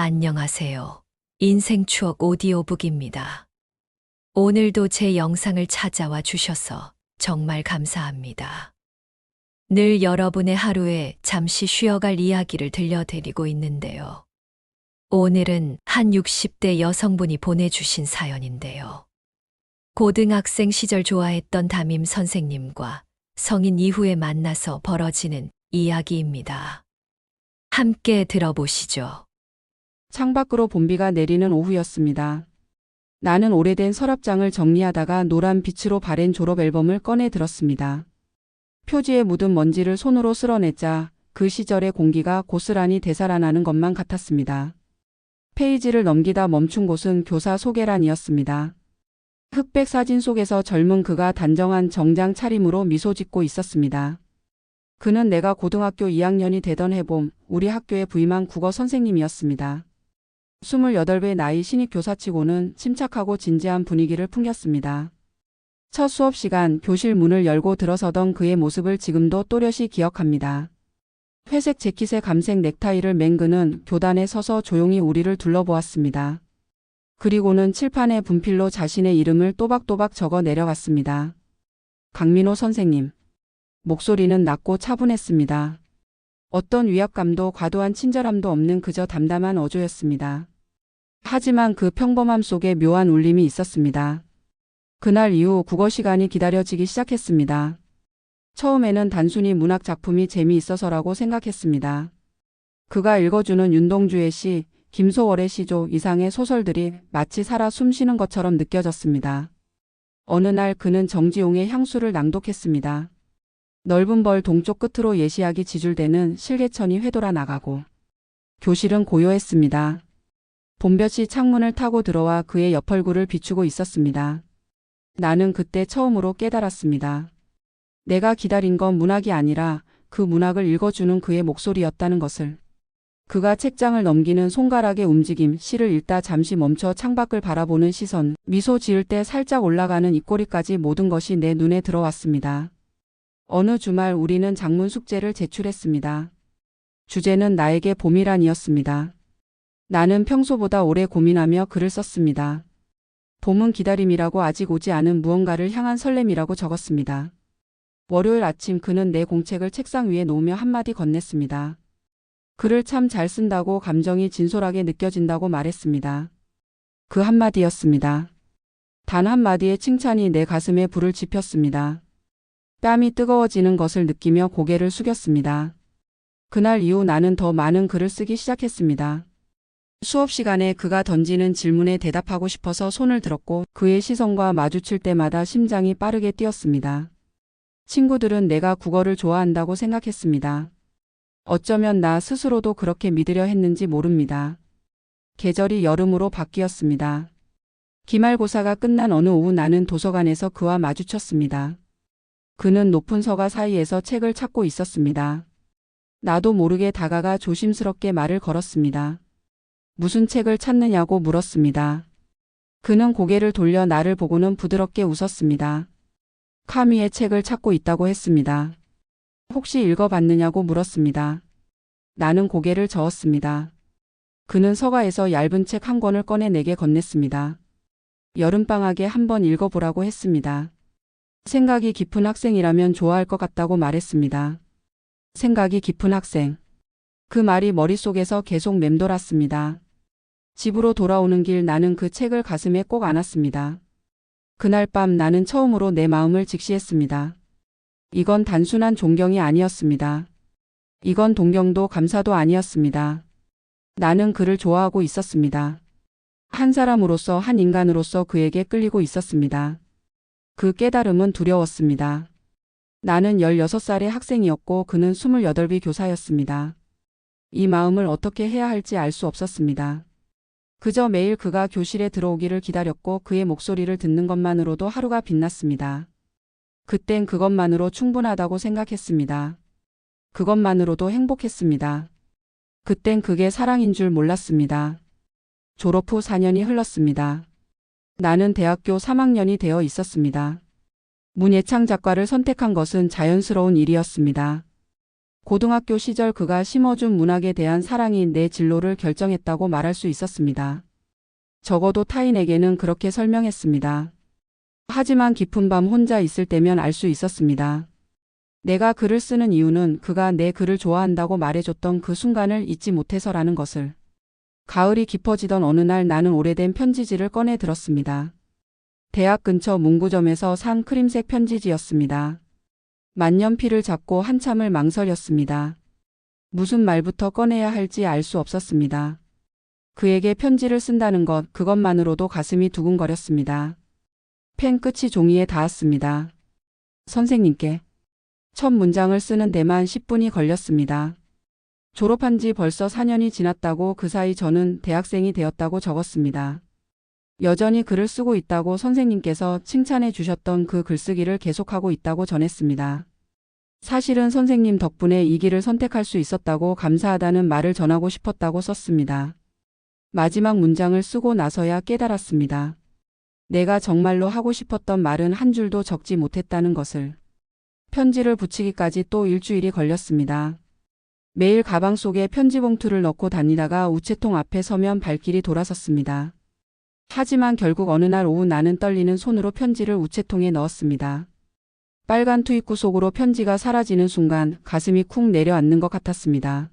안녕하세요. 인생 추억 오디오북입니다. 오늘도 제 영상을 찾아와 주셔서 정말 감사합니다. 늘 여러분의 하루에 잠시 쉬어갈 이야기를 들려드리고 있는데요. 오늘은 한 60대 여성분이 보내주신 사연인데요. 고등학생 시절 좋아했던 담임 선생님과 성인 이후에 만나서 벌어지는 이야기입니다. 함께 들어보시죠. 창밖으로 봄비가 내리는 오후였습니다. 나는 오래된 서랍장을 정리하다가 노란 빛으로 바랜 졸업 앨범을 꺼내 들었습니다. 표지에 묻은 먼지를 손으로 쓸어내자 그 시절의 공기가 고스란히 되살아나는 것만 같았습니다. 페이지를 넘기다 멈춘 곳은 교사 소개란이었습니다. 흑백 사진 속에서 젊은 그가 단정한 정장 차림으로 미소 짓고 있었습니다. 그는 내가 고등학교 2학년이 되던 해봄 우리 학교에 부임한 국어 선생님이었습니다. 28배 나이 신입 교사치고는 침착하고 진지한 분위기를 풍겼습니다. 첫 수업 시간 교실 문을 열고 들어서던 그의 모습을 지금도 또렷이 기억합니다. 회색 재킷에 감색 넥타이를 맨 그는 교단에 서서 조용히 우리를 둘러보았습니다. 그리고는 칠판에 분필로 자신의 이름을 또박또박 적어 내려갔습니다. 강민호 선생님. 목소리는 낮고 차분했습니다. 어떤 위압감도 과도한 친절함도 없는 그저 담담한 어조였습니다. 하지만 그 평범함 속에 묘한 울림이 있었습니다. 그날 이후 국어 시간이 기다려지기 시작했습니다. 처음에는 단순히 문학 작품이 재미있어서라고 생각했습니다. 그가 읽어주는 윤동주의 시, 김소월의 시조 이상의 소설들이 마치 살아 숨쉬는 것처럼 느껴졌습니다. 어느 날 그는 정지용의 향수를 낭독했습니다. 넓은 벌 동쪽 끝으로 예시하기 지줄대는 실개천이 회돌아 나가고 교실은 고요했습니다. 봄볕이 창문을 타고 들어와 그의 옆얼굴을 비추고 있었습니다. 나는 그때 처음으로 깨달았습니다. 내가 기다린 건 문학이 아니라 그 문학을 읽어주는 그의 목소리였다는 것을. 그가 책장을 넘기는 손가락의 움직임, 시를 읽다 잠시 멈춰 창밖을 바라보는 시선, 미소 지을 때 살짝 올라가는 입꼬리까지 모든 것이 내 눈에 들어왔습니다. 어느 주말 우리는 작문 숙제를 제출했습니다. 주제는 나에게 봄이란이었습니다. 나는 평소보다 오래 고민하며 글을 썼습니다. 봄은 기다림이라고 아직 오지 않은 무언가를 향한 설렘이라고 적었습니다. 월요일 아침 그는 내 공책을 책상 위에 놓으며 한마디 건넸습니다. 글을 참 잘 쓴다고 감정이 진솔하게 느껴진다고 말했습니다. 그 한마디였습니다. 단 한마디의 칭찬이 내 가슴에 불을 지폈습니다. 뺨이 뜨거워지는 것을 느끼며 고개를 숙였습니다. 그날 이후 나는 더 많은 글을 쓰기 시작했습니다. 수업 시간에 그가 던지는 질문에 대답하고 싶어서 손을 들었고 그의 시선과 마주칠 때마다 심장이 빠르게 뛰었습니다. 친구들은 내가 국어를 좋아한다고 생각했습니다. 어쩌면 나 스스로도 그렇게 믿으려 했는지 모릅니다. 계절이 여름으로 바뀌었습니다. 기말고사가 끝난 어느 오후 나는 도서관에서 그와 마주쳤습니다. 그는 높은 서가 사이에서 책을 찾고 있었습니다. 나도 모르게 다가가 조심스럽게 말을 걸었습니다. 무슨 책을 찾느냐고 물었습니다. 그는 고개를 돌려 나를 보고는 부드럽게 웃었습니다. 카미의 책을 찾고 있다고 했습니다. 혹시 읽어봤느냐고 물었습니다. 나는 고개를 저었습니다. 그는 서가에서 얇은 책 한 권을 꺼내 내게 건넸습니다. 여름방학에 한번 읽어보라고 했습니다. 생각이 깊은 학생이라면 좋아할 것 같다고 말했습니다. 생각이 깊은 학생. 그 말이 머릿속에서 계속 맴돌았습니다. 집으로 돌아오는 길 나는 그 책을 가슴에 꼭 안았습니다. 그날 밤 나는 처음으로 내 마음을 직시했습니다. 이건 단순한 존경이 아니었습니다. 이건 동경도 감사도 아니었습니다. 나는 그를 좋아하고 있었습니다. 한 사람으로서 한 인간으로서 그에게 끌리고 있었습니다. 그 깨달음은 두려웠습니다. 나는 16살의 학생이었고 그는 28의 교사였습니다. 이 마음을 어떻게 해야 할지 알 수 없었습니다. 그저 매일 그가 교실에 들어오기를 기다렸고 그의 목소리를 듣는 것만으로도 하루가 빛났습니다. 그땐 그것만으로 충분하다고 생각했습니다. 그것만으로도 행복했습니다. 그땐 그게 사랑인 줄 몰랐습니다. 졸업 후 4년이 흘렀습니다. 나는 대학교 3학년이 되어 있었습니다. 문예창 작가를 선택한 것은 자연스러운 일이었습니다. 고등학교 시절 그가 심어준 문학에 대한 사랑이 내 진로를 결정했다고 말할 수 있었습니다. 적어도 타인에게는 그렇게 설명했습니다. 하지만 깊은 밤 혼자 있을 때면 알 수 있었습니다. 내가 글을 쓰는 이유는 그가 내 글을 좋아한다고 말해줬던 그 순간을 잊지 못해서라는 것을. 가을이 깊어지던 어느 날 나는 오래된 편지지를 꺼내 들었습니다. 대학 근처 문구점에서 산 크림색 편지지였습니다. 만년필을 잡고 한참을 망설였습니다. 무슨 말부터 꺼내야 할지 알 수 없었습니다. 그에게 편지를 쓴다는 것, 그것만으로도 가슴이 두근거렸습니다. 펜 끝이 종이에 닿았습니다. 선생님께. 첫 문장을 쓰는 데만 10분이 걸렸습니다. 졸업한 지 벌써 4년이 지났다고 그 사이 저는 대학생이 되었다고 적었습니다. 여전히 글을 쓰고 있다고 선생님께서 칭찬해 주셨던 그 글쓰기를 계속하고 있다고 전했습니다. 사실은 선생님 덕분에 이 길을 선택할 수 있었다고 감사하다는 말을 전하고 싶었다고 썼습니다. 마지막 문장을 쓰고 나서야 깨달았습니다. 내가 정말로 하고 싶었던 말은 한 줄도 적지 못했다는 것을. 편지를 붙이기까지 또 일주일이 걸렸습니다. 매일 가방 속에 편지 봉투를 넣고 다니다가 우체통 앞에 서면 발길이 돌아섰습니다. 하지만 결국 어느 날 오후 나는 떨리는 손으로 편지를 우체통에 넣었습니다. 빨간 투입구 속으로 편지가 사라지는 순간 가슴이 쿵 내려앉는 것 같았습니다.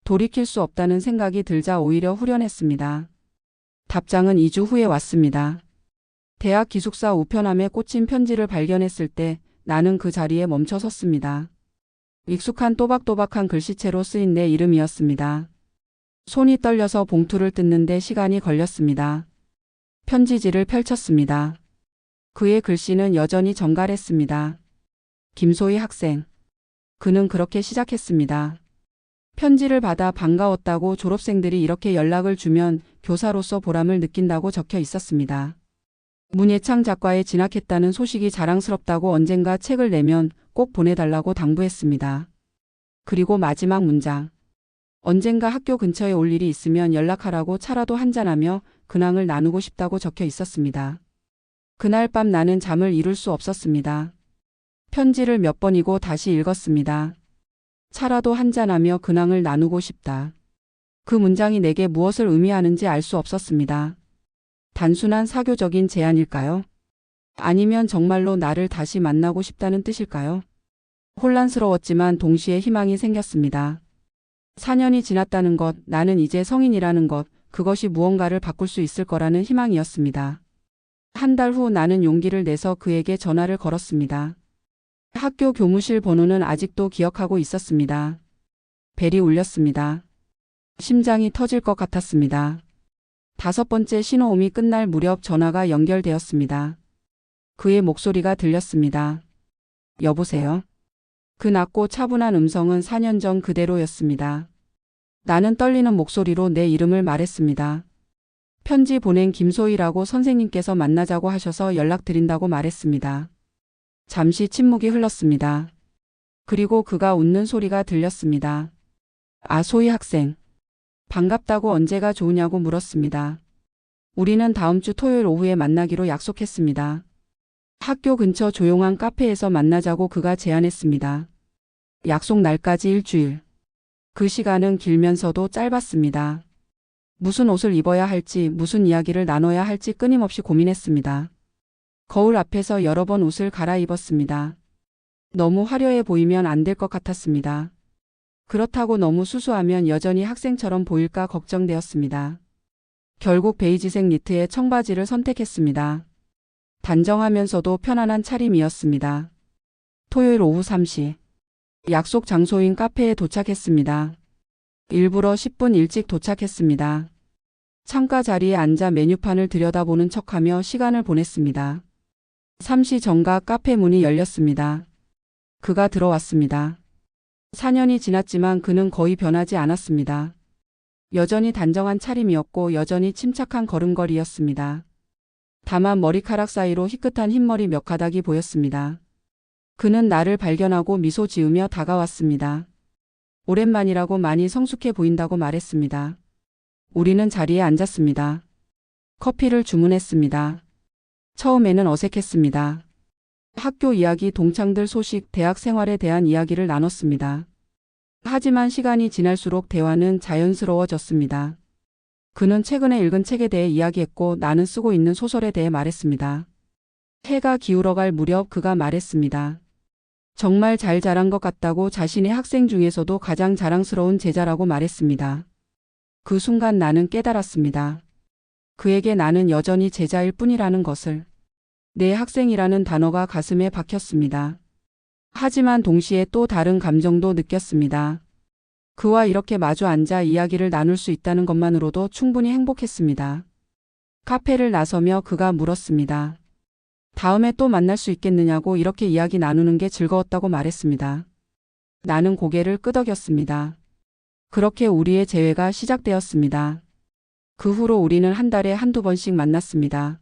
돌이킬 수 없다는 생각이 들자 오히려 후련했습니다. 답장은 2주 후에 왔습니다. 대학 기숙사 우편함에 꽂힌 편지를 발견했을 때 나는 그 자리에 멈춰 섰습니다. 익숙한 또박또박한 글씨체로 쓰인 내 이름이었습니다. 손이 떨려서 봉투를 뜯는데 시간이 걸렸습니다. 편지지를 펼쳤습니다. 그의 글씨는 여전히 정갈했습니다. 김소희 학생. 그는 그렇게 시작했습니다. 편지를 받아 반가웠다고 졸업생들이 이렇게 연락을 주면 교사로서 보람을 느낀다고 적혀 있었습니다. 문예창 작가에 진학했다는 소식이 자랑스럽다고 언젠가 책을 내면 꼭 보내달라고 당부했습니다. 그리고 마지막 문장. 언젠가 학교 근처에 올 일이 있으면 연락하라고 차라도 한잔하며 근황을 나누고 싶다고 적혀 있었습니다. 그날 밤 나는 잠을 이룰 수 없었습니다. 편지를 몇 번이고 다시 읽었습니다. 차라도 한잔하며 근황을 나누고 싶다. 그 문장이 내게 무엇을 의미하는지 알 수 없었습니다. 단순한 사교적인 제안일까요? 아니면 정말로 나를 다시 만나고 싶다는 뜻일까요? 혼란스러웠지만 동시에 희망이 생겼습니다. 4년이 지났다는 것, 나는 이제 성인이라는 것, 그것이 무언가를 바꿀 수 있을 거라는 희망이었습니다. 한 달 후 나는 용기를 내서 그에게 전화를 걸었습니다. 학교 교무실 번호는 아직도 기억하고 있었습니다. 벨이 울렸습니다. 심장이 터질 것 같았습니다. 5번째 신호음이 끝날 무렵 전화가 연결되었습니다. 그의 목소리가 들렸습니다. 여보세요? 그 낮고 차분한 음성은 4년 전 그대로였습니다. 나는 떨리는 목소리로 내 이름을 말했습니다. 편지 보낸 김소희라고 선생님께서 만나자고 하셔서 연락드린다고 말했습니다. 잠시 침묵이 흘렀습니다. 그리고 그가 웃는 소리가 들렸습니다. 아, 소희 학생. 반갑다고 언제가 좋으냐고 물었습니다. 우리는 다음 주 토요일 오후에 만나기로 약속했습니다. 학교 근처 조용한 카페에서 만나자고 그가 제안했습니다. 약속 날까지 일주일. 그 시간은 길면서도 짧았습니다. 무슨 옷을 입어야 할지, 무슨 이야기를 나눠야 할지 끊임없이 고민했습니다. 거울 앞에서 여러 번 옷을 갈아입었습니다. 너무 화려해 보이면 안 될 것 같았습니다. 그렇다고 너무 수수하면 여전히 학생처럼 보일까 걱정되었습니다. 결국 베이지색 니트의 청바지를 선택했습니다. 단정하면서도 편안한 차림이었습니다. 토요일 오후 3시. 약속 장소인 카페에 도착했습니다. 일부러 10분 일찍 도착했습니다. 창가 자리에 앉아 메뉴판을 들여다보는 척하며 시간을 보냈습니다. 3시 정각 카페 문이 열렸습니다. 그가 들어왔습니다. 4년이 지났지만 그는 거의 변하지 않았습니다. 여전히 단정한 차림이었고 여전히 침착한 걸음걸이였습니다. 다만 머리카락 사이로 희끗한 흰머리 몇 가닥이 보였습니다. 그는 나를 발견하고 미소 지으며 다가왔습니다. 오랜만이라고 많이 성숙해 보인다고 말했습니다. 우리는 자리에 앉았습니다. 커피를 주문했습니다. 처음에는 어색했습니다. 학교 이야기, 동창들 소식, 대학 생활에 대한 이야기를 나눴습니다. 하지만 시간이 지날수록 대화는 자연스러워졌습니다. 그는 최근에 읽은 책에 대해 이야기했고 나는 쓰고 있는 소설에 대해 말했습니다. 해가 기울어갈 무렵 그가 말했습니다. 정말 잘 자란 것 같다고 자신의 학생 중에서도 가장 자랑스러운 제자라고 말했습니다. 그 순간 나는 깨달았습니다. 그에게 나는 여전히 제자일 뿐이라는 것을. 내 학생이라는 단어가 가슴에 박혔습니다. 하지만 동시에 또 다른 감정도 느꼈습니다. 그와 이렇게 마주 앉아 이야기를 나눌 수 있다는 것만으로도 충분히 행복했습니다. 카페를 나서며 그가 물었습니다. 다음에 또 만날 수 있겠느냐고. 이렇게 이야기 나누는 게 즐거웠다고 말했습니다. 나는 고개를 끄덕였습니다. 그렇게 우리의 재회가 시작되었습니다. 그 후로 우리는 한 달에 한두 번씩 만났습니다.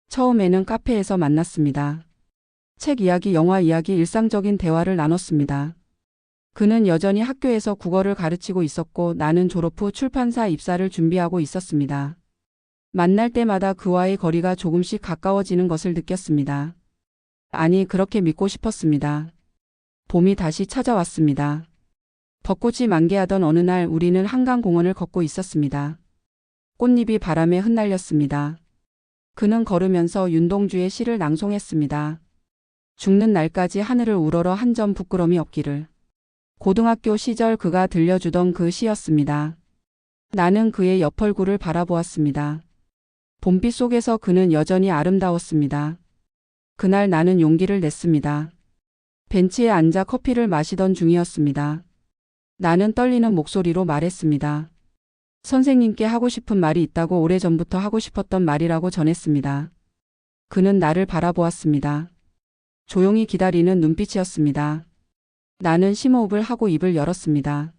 처음에는 카페에서 만났습니다. 책 이야기, 영화 이야기, 일상적인 대화를 나눴습니다. 그는 여전히 학교에서 국어를 가르치고 있었고 나는 졸업 후 출판사 입사를 준비하고 있었습니다. 만날 때마다 그와의 거리가 조금씩 가까워지는 것을 느꼈습니다. 아니, 그렇게 믿고 싶었습니다. 봄이 다시 찾아왔습니다. 벚꽃이 만개하던 어느 날 우리는 한강공원을 걷고 있었습니다. 꽃잎이 바람에 흩날렸습니다. 그는 걸으면서 윤동주의 시를 낭송했습니다. 죽는 날까지 하늘을 우러러 한 점 부끄럼이 없기를. 고등학교 시절 그가 들려주던 그 시였습니다. 나는 그의 옆얼굴을 바라보았습니다. 봄빛 속에서 그는 여전히 아름다웠습니다. 그날 나는 용기를 냈습니다. 벤치에 앉아 커피를 마시던 중이었습니다. 나는 떨리는 목소리로 말했습니다. 선생님께 하고 싶은 말이 있다고. 오래전부터 하고 싶었던 말이라고 전했습니다. 그는 나를 바라보았습니다. 조용히 기다리는 눈빛이었습니다. 나는 심호흡을 하고 입을 열었습니다.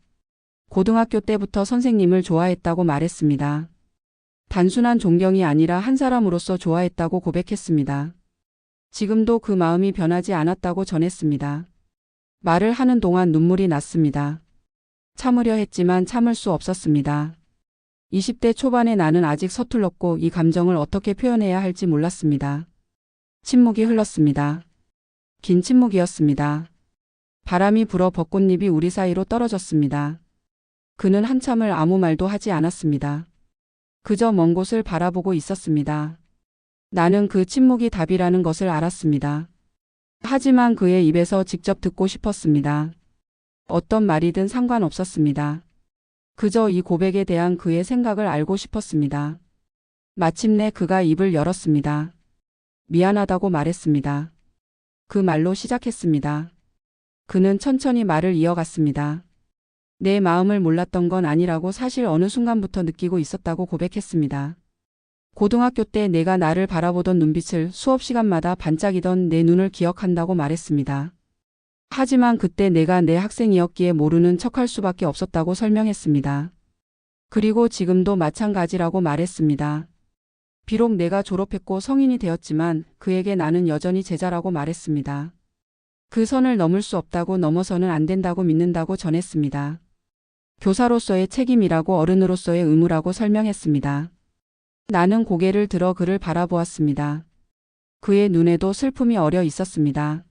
고등학교 때부터 선생님을 좋아했다고 말했습니다. 단순한 존경이 아니라 한 사람으로서 좋아했다고 고백했습니다. 지금도 그 마음이 변하지 않았다고 전했습니다. 말을 하는 동안 눈물이 났습니다. 참으려 했지만 참을 수 없었습니다. 20대 초반의 나는 아직 서툴렀고 이 감정을 어떻게 표현해야 할지 몰랐습니다. 침묵이 흘렀습니다. 긴 침묵이었습니다. 바람이 불어 벚꽃잎이 우리 사이로 떨어졌습니다. 그는 한참을 아무 말도 하지 않았습니다. 그저 먼 곳을 바라보고 있었습니다. 나는 그 침묵이 답이라는 것을 알았습니다. 하지만 그의 입에서 직접 듣고 싶었습니다. 어떤 말이든 상관없었습니다. 그저 이 고백에 대한 그의 생각을 알고 싶었습니다. 마침내 그가 입을 열었습니다. 미안하다고 말했습니다. 그 말로 시작했습니다. 그는 천천히 말을 이어갔습니다. 내 마음을 몰랐던 건 아니라고 사실 어느 순간부터 느끼고 있었다고 고백했습니다. 고등학교 때 내가 나를 바라보던 눈빛을 수업 시간마다 반짝이던 내 눈을 기억한다고 말했습니다. 하지만 그때 내가 내 학생이었기에 모르는 척할 수밖에 없었다고 설명했습니다. 그리고 지금도 마찬가지라고 말했습니다. 비록 내가 졸업했고 성인이 되었지만 그에게 나는 여전히 제자라고 말했습니다. 그 선을 넘을 수 없다고, 넘어서는 안 된다고 믿는다고 전했습니다. 교사로서의 책임이라고, 어른으로서의 의무라고 설명했습니다. 나는 고개를 들어 그를 바라보았습니다. 그의 눈에도 슬픔이 어려 있었습니다.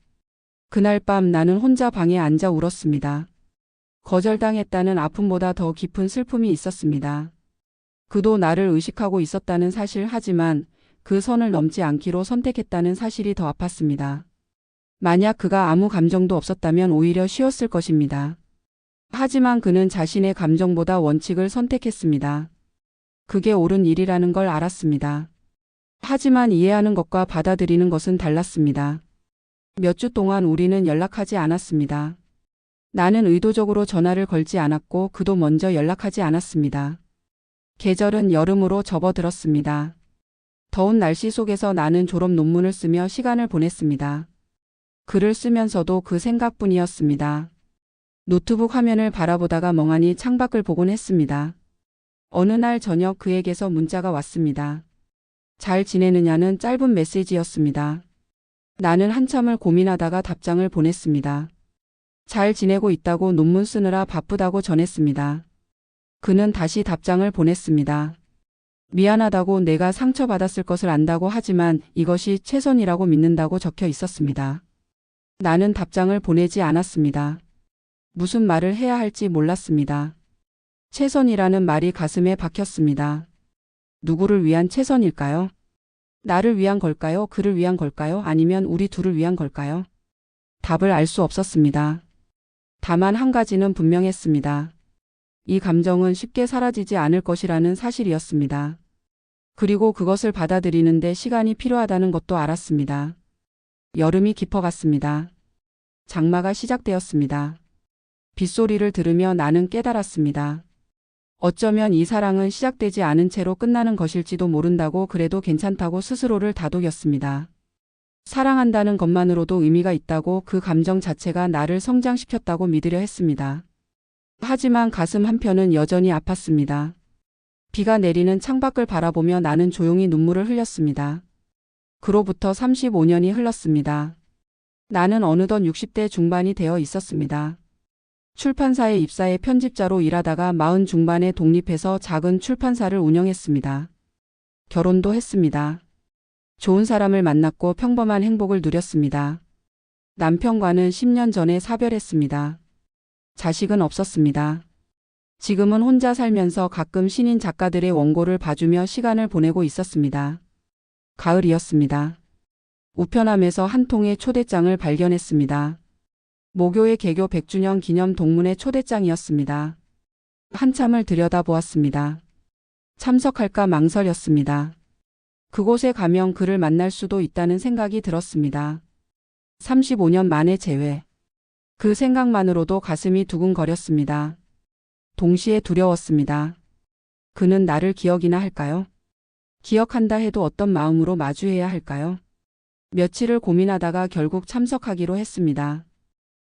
그날 밤 나는 혼자 방에 앉아 울었습니다. 거절당했다는 아픔보다 더 깊은 슬픔이 있었습니다. 그도 나를 의식하고 있었다는 사실, 하지만 그 선을 넘지 않기로 선택했다는 사실이 더 아팠습니다. 만약 그가 아무 감정도 없었다면 오히려 쉬웠을 것입니다. 하지만 그는 자신의 감정보다 원칙을 선택했습니다. 그게 옳은 일이라는 걸 알았습니다. 하지만 이해하는 것과 받아들이는 것은 달랐습니다. 몇 주 동안 우리는 연락하지 않았습니다. 나는 의도적으로 전화를 걸지 않았고 그도 먼저 연락하지 않았습니다. 계절은 여름으로 접어들었습니다. 더운 날씨 속에서 나는 졸업 논문을 쓰며 시간을 보냈습니다. 글을 쓰면서도 그 생각뿐이었습니다. 노트북 화면을 바라보다가 멍하니 창밖을 보곤 했습니다. 어느 날 저녁 그에게서 문자가 왔습니다. 잘 지내느냐는 짧은 메시지였습니다. 나는 한참을 고민하다가 답장을 보냈습니다. 잘 지내고 있다고, 논문 쓰느라 바쁘다고 전했습니다. 그는 다시 답장을 보냈습니다. 미안하다고, 내가 상처받았을 것을 안다고, 하지만 이것이 최선이라고 믿는다고 적혀 있었습니다. 나는 답장을 보내지 않았습니다. 무슨 말을 해야 할지 몰랐습니다. 최선이라는 말이 가슴에 박혔습니다. 누구를 위한 최선일까요? 나를 위한 걸까요? 그를 위한 걸까요? 아니면 우리 둘을 위한 걸까요? 답을 알 수 없었습니다. 다만 한 가지는 분명했습니다. 이 감정은 쉽게 사라지지 않을 것이라는 사실이었습니다. 그리고 그것을 받아들이는데 시간이 필요하다는 것도 알았습니다. 여름이 깊어갔습니다. 장마가 시작되었습니다. 빗소리를 들으며 나는 깨달았습니다. 어쩌면 이 사랑은 시작되지 않은 채로 끝나는 것일지도 모른다고 그래도 괜찮다고 스스로를 다독였습니다. 사랑한다는 것만으로도 의미가 있다고 그 감정 자체가 나를 성장시켰다고 믿으려 했습니다. 하지만 가슴 한편은 여전히 아팠습니다. 비가 내리는 창밖을 바라보며 나는 조용히 눈물을 흘렸습니다. 그로부터 35년이 흘렀습니다. 나는 어느덧 60대 중반이 되어 있었습니다. 출판사에 입사해 편집자로 일하다가 40 중반에 독립해서 작은 출판사를 운영했습니다. 결혼도 했습니다. 좋은 사람을 만났고 평범한 행복을 누렸습니다. 남편과는 10년 전에 사별했습니다. 자식은 없었습니다. 지금은 혼자 살면서 가끔 신인 작가들의 원고를 봐주며 시간을 보내고 있었습니다. 가을이었습니다. 우편함에서 한 통의 초대장을 발견했습니다. 모교의 개교 100주년 기념 동문회 초대장이었습니다. 한참을 들여다보았습니다. 참석할까 망설였습니다. 그곳에 가면 그를 만날 수도 있다는 생각이 들었습니다. 35년 만의 재회. 그 생각만으로도 가슴이 두근거렸습니다. 동시에 두려웠습니다. 그는 나를 기억이나 할까요? 기억한다 해도 어떤 마음으로 마주해야 할까요? 며칠을 고민하다가 결국 참석하기로 했습니다.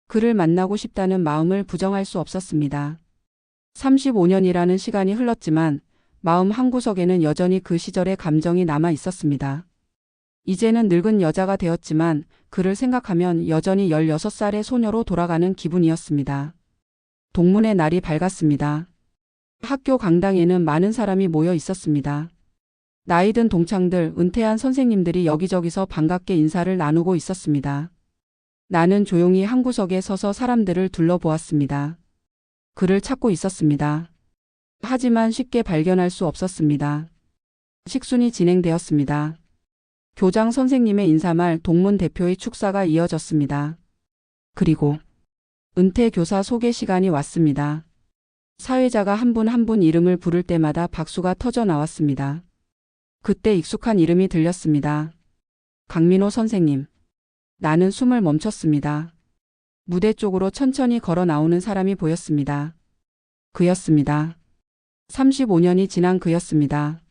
그를 만나고 싶다는 마음을 부정할 수 없었습니다. 35년이라는 시간이 흘렀지만 마음 한구석에는 여전히 그 시절의 감정이 남아 있었습니다. 이제는 늙은 여자가 되었지만 그를 생각하면 여전히 16살의 소녀로 돌아가는 기분이었습니다. 동문회 날이 밝았습니다. 학교 강당에는 많은 사람이 모여 있었습니다. 나이든 동창들, 은퇴한 선생님들이 여기저기서 반갑게 인사를 나누고 있었습니다. 나는 조용히 한 구석에 서서 사람들을 둘러보았습니다. 그를 찾고 있었습니다. 하지만 쉽게 발견할 수 없었습니다. 식순이 진행되었습니다. 교장 선생님의 인사말, 동문 대표의 축사가 이어졌습니다. 그리고 은퇴 교사 소개 시간이 왔습니다. 사회자가 한 분 한 분 이름을 부를 때마다 박수가 터져 나왔습니다. 그때 익숙한 이름이 들렸습니다. 강민호 선생님. 나는 숨을 멈췄습니다. 무대 쪽으로 천천히 걸어 나오는 사람이 보였습니다. 그였습니다. 35년이 지난 그였습니다.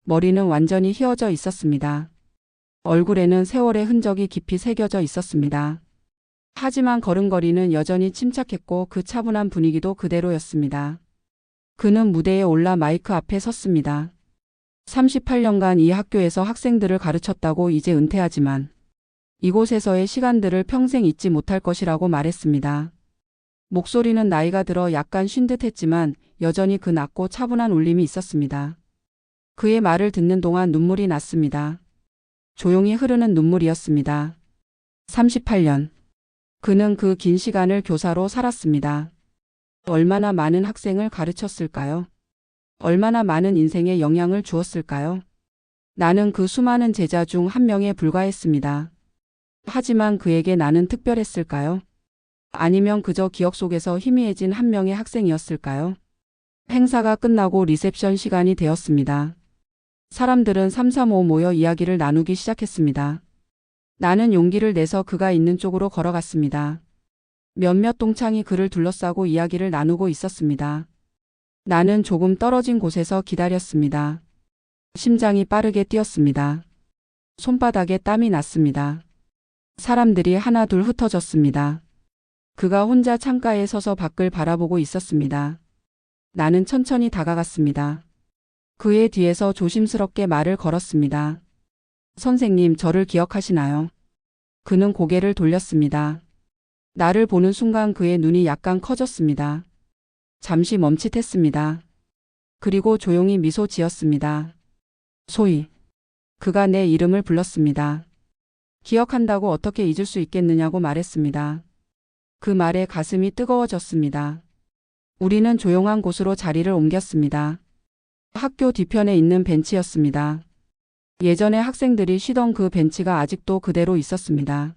머리는 완전히 휘어져 있었습니다. 얼굴에는 세월의 흔적이 깊이 새겨져 있었습니다. 하지만 걸음걸이는 여전히 침착했고 그 차분한 분위기도 그대로였습니다. 그는 무대에 올라 마이크 앞에 섰습니다. 38년간 이 학교에서 학생들을 가르쳤다고 이제 은퇴하지만 이곳에서의 시간들을 평생 잊지 못할 것이라고 말했습니다. 목소리는 나이가 들어 약간 쉰 듯했지만 여전히 그 낮고 차분한 울림이 있었습니다. 그의 말을 듣는 동안 눈물이 났습니다. 조용히 흐르는 눈물이었습니다. 38년. 그는 그 긴 시간을 교사로 살았습니다. 얼마나 많은 학생을 가르쳤을까요? 얼마나 많은 인생에 영향을 주었을까요? 나는 그 수많은 제자 중 한 명에 불과했습니다. 하지만 그에게 나는 특별했을까요? 아니면 그저 기억 속에서 희미해진 한 명의 학생이었을까요? 행사가 끝나고 리셉션 시간이 되었습니다. 사람들은 삼삼오오 모여 이야기를 나누기 시작했습니다. 나는 용기를 내서 그가 있는 쪽으로 걸어갔습니다. 몇몇 동창이 그를 둘러싸고 이야기를 나누고 있었습니다. 나는 조금 떨어진 곳에서 기다렸습니다. 심장이 빠르게 뛰었습니다. 손바닥에 땀이 났습니다. 사람들이 하나둘 흩어졌습니다. 그가 혼자 창가에 서서 밖을 바라보고 있었습니다. 나는 천천히 다가갔습니다. 그의 뒤에서 조심스럽게 말을 걸었습니다. 선생님, 저를 기억하시나요? 그는 고개를 돌렸습니다. 나를 보는 순간 그의 눈이 약간 커졌습니다. 잠시 멈칫했습니다. 그리고 조용히 미소 지었습니다. 소희. 그가 내 이름을 불렀습니다. 기억한다고 어떻게 잊을 수 있겠느냐고 말했습니다. 그 말에 가슴이 뜨거워졌습니다. 우리는 조용한 곳으로 자리를 옮겼습니다. 학교 뒤편에 있는 벤치였습니다. 예전에 학생들이 쉬던 그 벤치가 아직도 그대로 있었습니다.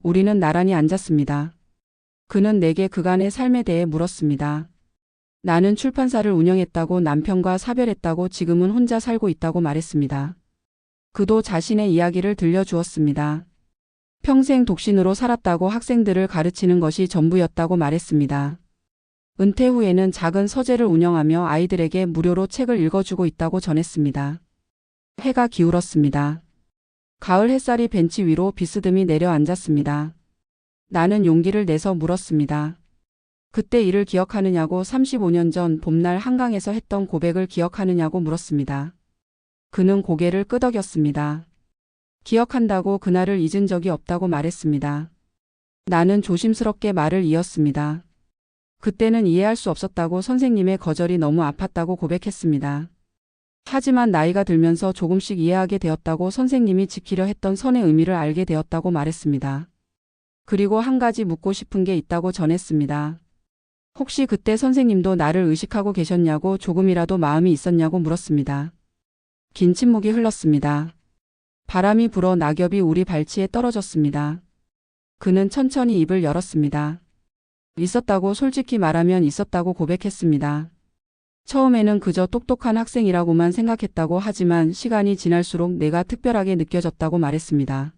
우리는 나란히 앉았습니다. 그는 내게 그간의 삶에 대해 물었습니다. 나는 출판사를 운영했다고 남편과 사별했다고 지금은 혼자 살고 있다고 말했습니다. 그도 자신의 이야기를 들려주었습니다. 평생 독신으로 살았다고 학생들을 가르치는 것이 전부였다고 말했습니다. 은퇴 후에는 작은 서재를 운영하며 아이들에게 무료로 책을 읽어주고 있다고 전했습니다. 해가 기울었습니다. 가을 햇살이 벤치 위로 비스듬히 내려앉았습니다. 나는 용기를 내서 물었습니다. 그때 일을 기억하느냐고 35년 전 봄날 한강에서 했던 고백을 기억하느냐고 물었습니다. 그는 고개를 끄덕였습니다. 기억한다고 그날을 잊은 적이 없다고 말했습니다. 나는 조심스럽게 말을 이었습니다. 그때는 이해할 수 없었다고 선생님의 거절이 너무 아팠다고 고백했습니다. 하지만 나이가 들면서 조금씩 이해하게 되었다고 선생님이 지키려 했던 선의 의미를 알게 되었다고 말했습니다. 그리고 한 가지 묻고 싶은 게 있다고 전했습니다. 혹시 그때 선생님도 나를 의식하고 계셨냐고 조금이라도 마음이 있었냐고 물었습니다. 긴 침묵이 흘렀습니다. 바람이 불어 낙엽이 우리 발치에 떨어졌습니다. 그는 천천히 입을 열었습니다. 있었다고 솔직히 말하면 있었다고 고백했습니다. 처음에는 그저 똑똑한 학생이라고만 생각했다고 하지만 시간이 지날수록 내가 특별하게 느껴졌다고 말했습니다.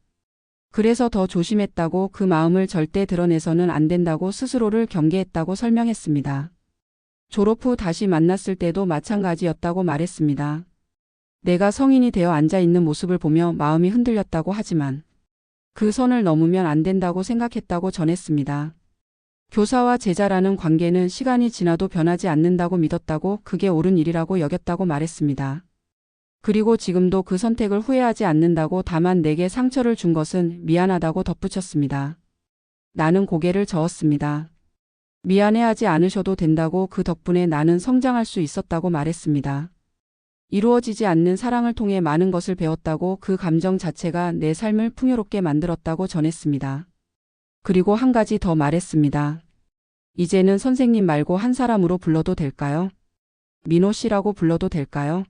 그래서 더 조심했다고 그 마음을 절대 드러내서는 안 된다고 스스로를 경계했다고 설명했습니다. 졸업 후 다시 만났을 때도 마찬가지였다고 말했습니다. 내가 성인이 되어 앉아 있는 모습을 보며 마음이 흔들렸다고 하지만 그 선을 넘으면 안 된다고 생각했다고 전했습니다. 교사와 제자라는 관계는 시간이 지나도 변하지 않는다고 믿었다고 그게 옳은 일이라고 여겼다고 말했습니다. 그리고 지금도 그 선택을 후회하지 않는다고 다만 내게 상처를 준 것은 미안하다고 덧붙였습니다. 나는 고개를 저었습니다. 미안해하지 않으셔도 된다고 그 덕분에 나는 성장할 수 있었다고 말했습니다. 이루어지지 않는 사랑을 통해 많은 것을 배웠다고 그 감정 자체가 내 삶을 풍요롭게 만들었다고 전했습니다. 그리고 한 가지 더 말했습니다. 이제는 선생님 말고 한 사람으로 불러도 될까요? 민호 씨라고 불러도 될까요?